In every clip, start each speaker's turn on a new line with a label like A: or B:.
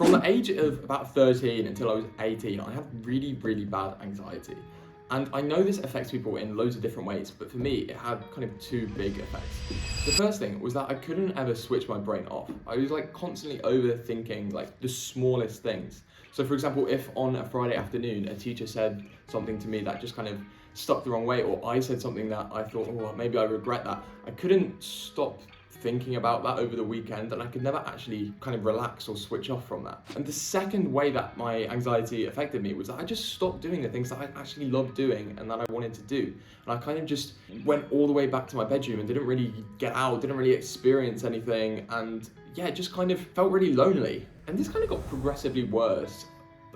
A: From the age of about 13 until I was 18, I had really, really bad anxiety. And I know this affects people in loads of different ways, but for me, it had kind of two big effects. The first thing was that I couldn't ever switch my brain off. I was like constantly overthinking like the smallest things. So for example, if on a Friday afternoon, a teacher said something to me that just kind of stuck the wrong way, or I said something that I thought, oh, maybe I regret that, I couldn't stop thinking about that over the weekend, and I could never actually kind of relax or switch off from that. And the second way that my anxiety affected me was that I just stopped doing the things that I actually loved doing and that I wanted to do. And I kind of just went all the way back to my bedroom and didn't really get out, didn't really experience anything, and yeah, just kind of felt really lonely. And this kind of got progressively worse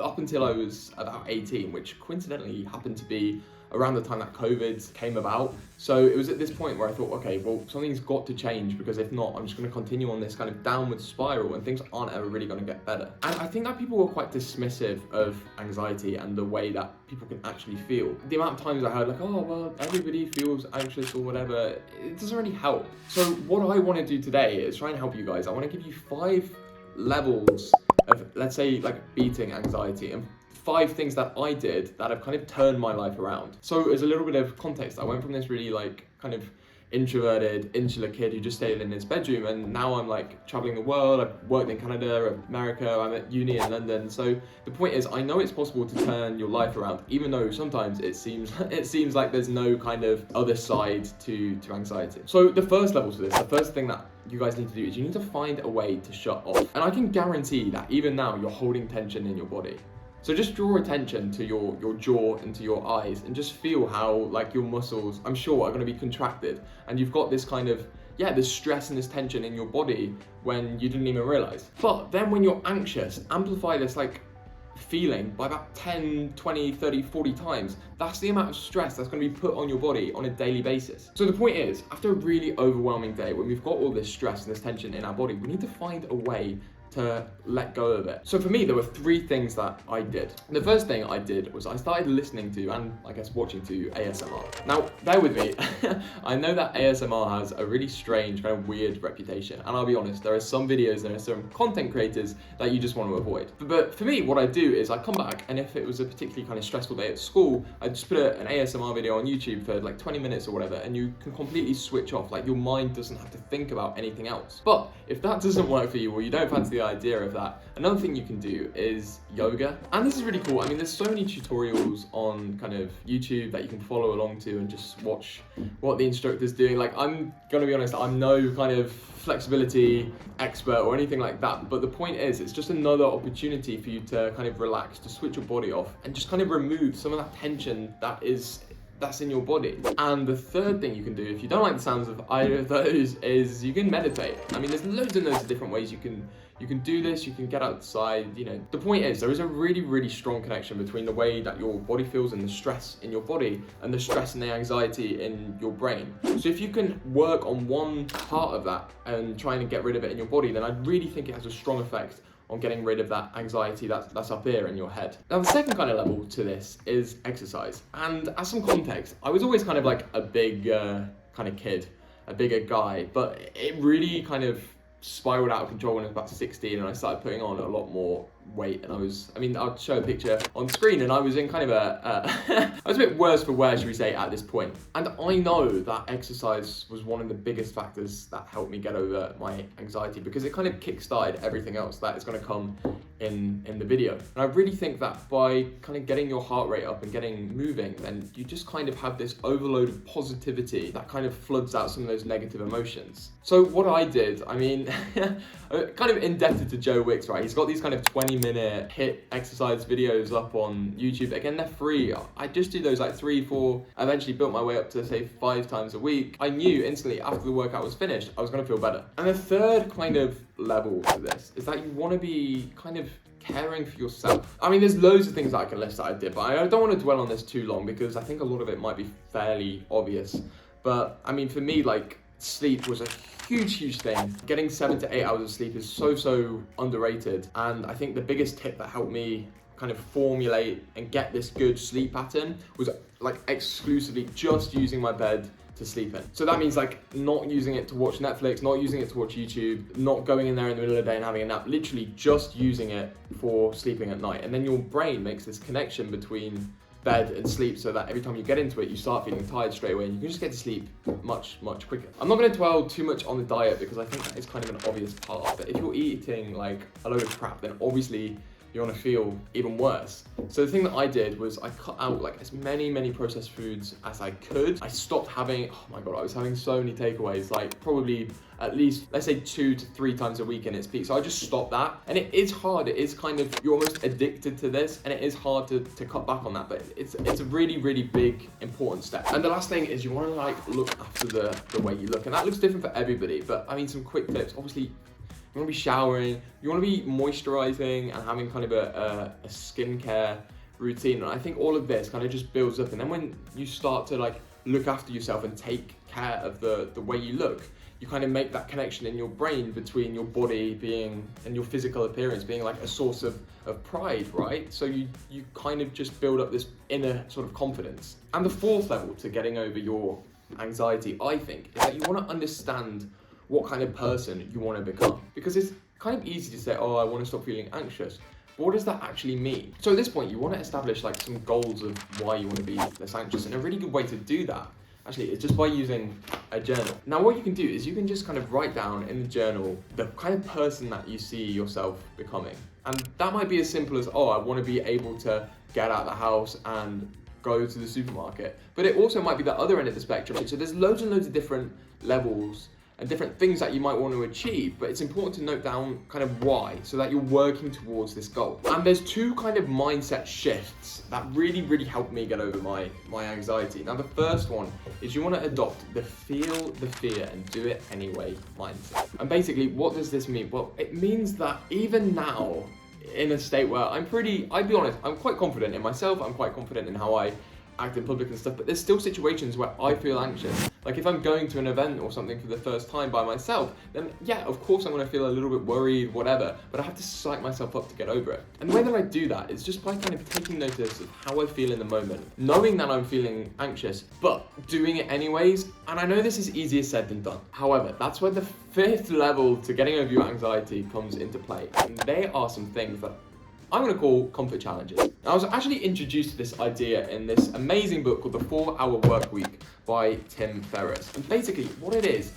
A: up until I was about 18, which coincidentally happened to be around the time that COVID came about. So it was at this point where I thought, okay, well, something's got to change, because if not, I'm just going to continue on this kind of downward spiral and things aren't ever really going to get better. And I think that people were quite dismissive of anxiety and the way that people can actually feel. The amount of times I heard like, oh, well, everybody feels anxious or whatever, it doesn't really help. So what I want to do today is try and help you guys. I want to give you 5 levels of, let's say, like beating anxiety, and 5 things that I did that have kind of turned my life around. So as a little bit of context, I went from this really like kind of introverted, insular kid who just stayed in his bedroom, and now I'm like traveling the world. I've worked in Canada, America, I'm at uni in London. So the point is, I know it's possible to turn your life around, even though sometimes it seems like there's no kind of other side to anxiety. So the first level to this, the first thing that you guys need to do is you need to find a way to shut off. And I can guarantee that even now you're holding tension in your body. So just draw attention to your jaw and to your eyes, and just feel how like your muscles, I'm sure, are going to be contracted, and you've got this kind of, yeah, this stress and this tension in your body when you didn't even realize. But then when you're anxious, amplify this like feeling by about 10, 20, 30, 40 times. That's the amount of stress that's going to be put on your body on a daily basis. So the point is, after a really overwhelming day, when we've got all this stress and this tension in our body, we need to find a way to let go of it. So for me, there were 3 things that I did. The first thing I did was I started listening to, and I guess watching to, ASMR. Now, bear with me. I know that ASMR has a really strange, kind of weird reputation, and I'll be honest, there are some videos, there are some content creators that you just want to avoid. But for me, what I do is I come back, and if it was a particularly kind of stressful day at school, I just put an ASMR video on YouTube for like 20 minutes or whatever, and you can completely switch off. Like, your mind doesn't have to think about anything else. But if that doesn't work for you, or you don't fancy the idea of that, another thing you can do is yoga. And this is really cool. I mean, there's so many tutorials on kind of YouTube that you can follow along to and just watch what the instructor's doing. Like, I'm gonna be honest, I'm no kind of flexibility expert or anything like that, but the point is, it's just another opportunity for you to kind of relax, to switch your body off and just kind of remove some of that tension that's in your body. And the third thing you can do, if you don't like the sounds of either of those, is you can meditate. I mean, there's loads and loads of different ways you can do this. You can get outside, you know. The point is, there is a really, really strong connection between the way that your body feels and the stress in your body and the stress and the anxiety in your brain. So if you can work on one part of that and trying to get rid of it in your body, then I really think it has a strong effect on getting rid of that anxiety that's up here in your head. Now, the second kind of level to this is exercise. And as some context, I was always kind of like a big kind of kid, a bigger guy, but it really kind of spiraled out of control when I was about 16, and I started putting on a lot more weight. And I'll show a picture on screen, and I was in kind of I was a bit worse for wear, should we say, at this point. And I know that exercise was one of the biggest factors that helped me get over my anxiety, because it kind of kick-started everything else that is going to come in the video. And I really think that by kind of getting your heart rate up and getting moving, then you just kind of have this overload of positivity that kind of floods out some of those negative emotions. So what I did, I mean, kind of indebted to Joe Wicks, right? He's got these kind of 20-minute HIIT exercise videos up on YouTube. Again, they're free. I just do those like 3, 4. I eventually built my way up to say 5 times a week. I knew instantly after the workout was finished, I was going to feel better. And the third kind of level to this is that you want to be kind of caring for yourself. I mean, there's loads of things that I can list that I did, but I don't want to dwell on this too long, because I think a lot of it might be fairly obvious. But I mean, for me, like, sleep was a huge thing. Getting 7 to 8 hours of sleep is so underrated. And I think the biggest tip that helped me kind of formulate and get this good sleep pattern was like exclusively just using my bed to sleep in. So that means like not using it to watch Netflix, not using it to watch YouTube, not going in there in the middle of the day and having a nap, literally just using it for sleeping at night. And then your brain makes this connection between bed and sleep so that every time you get into it, you start feeling tired straight away and you can just get to sleep much quicker. I'm not going to dwell too much on the diet because I think that is kind of an obvious part, but if you're eating like a load of crap, then obviously you're gonna feel even worse. So the thing that I did was I cut out like as many processed foods as I could. I stopped having, oh my God, I was having so many takeaways, like probably at least, let's say 2 to 3 times a week in its peak. So I just stopped that. And it is hard, it is kind of, you're almost addicted to this and it is hard to cut back on that, but it's a really big, important step. And the last thing is you wanna like look after the way you look. And that looks different for everybody, but I mean, some quick tips, obviously, you want to be showering, you want to be moisturizing and having kind of a skincare routine. And I think all of this kind of just builds up. And then when you start to like look after yourself and take care of the way you look, you kind of make that connection in your brain between your body being and your physical appearance being like a source of pride, right? So you kind of just build up this inner sort of confidence. And the fourth level to getting over your anxiety, I think, is that you want to understand what kind of person you want to become. Because it's kind of easy to say, oh, I want to stop feeling anxious. But what does that actually mean? So at this point, you want to establish like some goals of why you want to be less anxious. And a really good way to do that, actually, is just by using a journal. Now, what you can do is you can just kind of write down in the journal the kind of person that you see yourself becoming. And that might be as simple as, oh, I want to be able to get out of the house and go to the supermarket. But it also might be the other end of the spectrum. So there's loads and loads of different levels and different things that you might want to achieve, but it's important to note down kind of why, so that you're working towards this goal. And there's 2 kind of mindset shifts that really helped me get over my anxiety. Now the first one is you want to adopt the feel the fear and do it anyway mindset. And basically, what does this mean? Well, it means that even now, in a state where I'd be honest, I'm quite confident in myself, I'm quite confident in how I act in public and stuff, but there's still situations where I feel anxious. Like if I'm going to an event or something for the first time by myself, then yeah, of course I'm gonna feel a little bit worried, whatever, but I have to psych myself up to get over it. And the way that I do that is just by kind of taking notice of how I feel in the moment, knowing that I'm feeling anxious, but doing it anyways. And I know this is easier said than done. However, that's where the 5th level to getting over your anxiety comes into play. And they are some things that I'm going to call comfort challenges. Now, I was actually introduced to this idea in this amazing book called The 4-Hour Workweek by Tim Ferriss. And basically what it is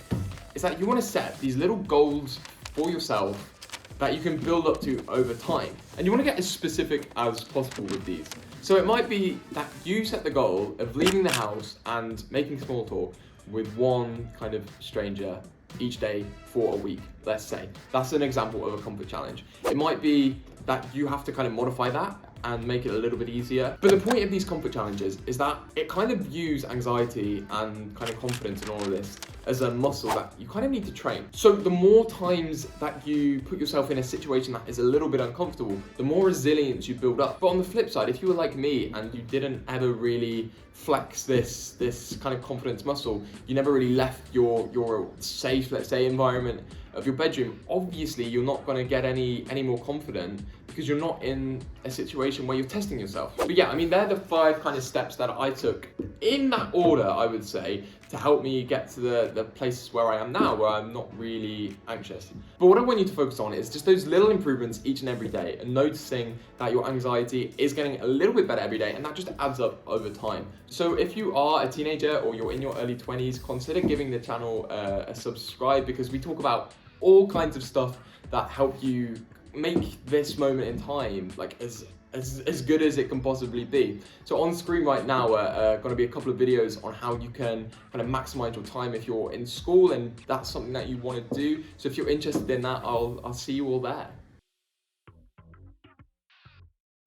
A: that you want to set these little goals for yourself that you can build up to over time. And you want to get as specific as possible with these. So it might be that you set the goal of leaving the house and making small talk with one kind of stranger each day for a week, let's say. That's an example of a comfort challenge. It might be that you have to kind of modify that and make it a little bit easier. But the point of these comfort challenges is that it kind of views anxiety and kind of confidence and all of this as a muscle that you kind of need to train. So the more times that you put yourself in a situation that is a little bit uncomfortable, the more resilience you build up. But on the flip side, if you were like me and you didn't ever really flex this kind of confidence muscle, you never really left your safe, let's say, environment of your bedroom, obviously you're not going to get any more confident because you're not in a situation where you're testing yourself. But yeah, I mean, they're the 5 kind of steps that I took in that order, I would say, to help me get to the places where I am now, where I'm not really anxious. But what I want you to focus on is just those little improvements each and every day, and noticing that your anxiety is getting a little bit better every day, and that just adds up over time. So if you are a teenager or you're in your early 20s, consider giving the channel a subscribe, because we talk about all kinds of stuff that help you make this moment in time like as good as it can possibly be. So on screen right now are going to be a couple of videos on how you can kind of maximize your time if you're in school and that's something that you want to do. So if you're interested in that, I'll see you all there.